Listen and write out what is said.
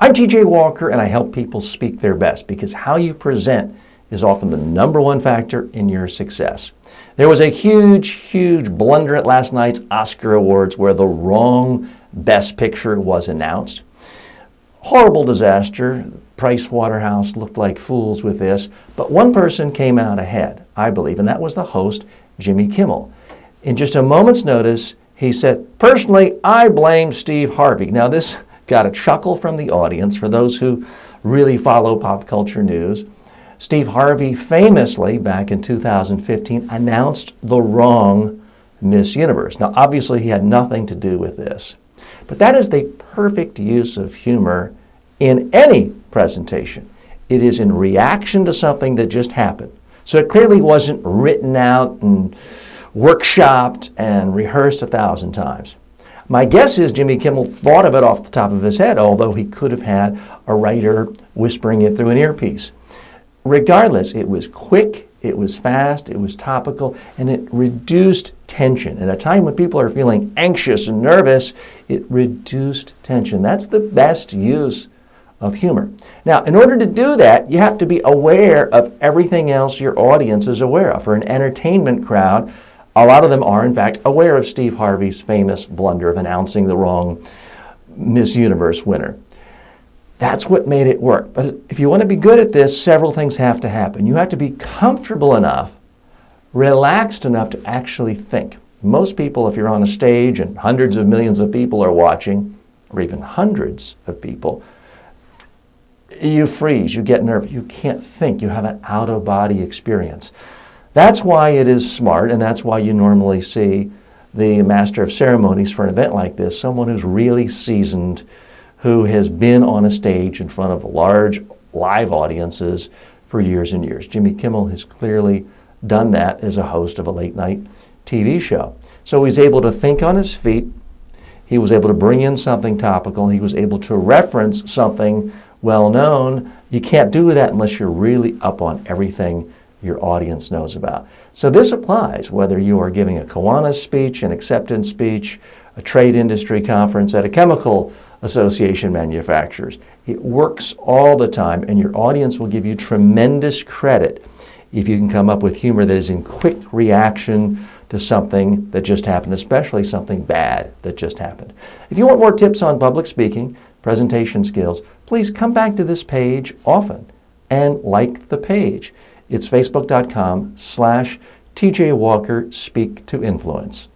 I'm TJ Walker, and I help people speak their best because how you present is often the number one factor in your success. There was a huge blunder at last night's Oscar Awards where the wrong Best Picture was announced. Horrible disaster. Price Waterhouse looked like fools with this, but one person came out ahead, I believe, and that was the host, Jimmy Kimmel. In just a moment's notice, he said, "Personally, I blame Steve Harvey." Now, this got a chuckle from the audience for those who really follow pop culture news. Steve Harvey famously, back in 2015, announced the wrong Miss Universe. Now, obviously, he had nothing to do with this, but that is the perfect use of humor in any presentation. It is in reaction to something that just happened. So it clearly wasn't written out and workshopped and rehearsed 1,000 times. My guess is Jimmy Kimmel thought of it off the top of his head, although he could have had a writer whispering it through an earpiece. Regardless, it was quick, it was fast, it was topical, and it reduced tension. At a time when people are feeling anxious and nervous, it reduced tension. That's the best use of humor. Now, in order to do that, you have to be aware of everything else your audience is aware of. For an entertainment crowd, a lot of them are, in fact, aware of Steve Harvey's famous blunder of announcing the wrong Miss Universe winner. That's what made it work. But if you want to be good at this, several things have to happen. You have to be comfortable enough, relaxed enough to actually think. Most people, if you're on a stage and hundreds of millions of people are watching, or even hundreds of people, you freeze, you get nervous, you can't think, you have an out-of-body experience. That's why it is smart, and that's why you normally see the master of ceremonies for an event like this, someone who's really seasoned, who has been on a stage in front of large live audiences for years and years. Jimmy Kimmel has clearly done that as a host of a late-night TV show. So he's able to think on his feet, he was able to bring in something topical, he was able to reference something well-known. You can't do that unless you're really up on everything your audience knows about. So this applies whether you are giving a Kiwanis speech, an acceptance speech, a trade industry conference at a chemical association manufacturers. It works all the time, and your audience will give you tremendous credit if you can come up with humor that is in quick reaction to something that just happened, especially something bad that just happened. If you want more tips on public speaking, presentation skills, please come back to this page often and like the page. It's facebook.com/TJ Walker Speak to Influence.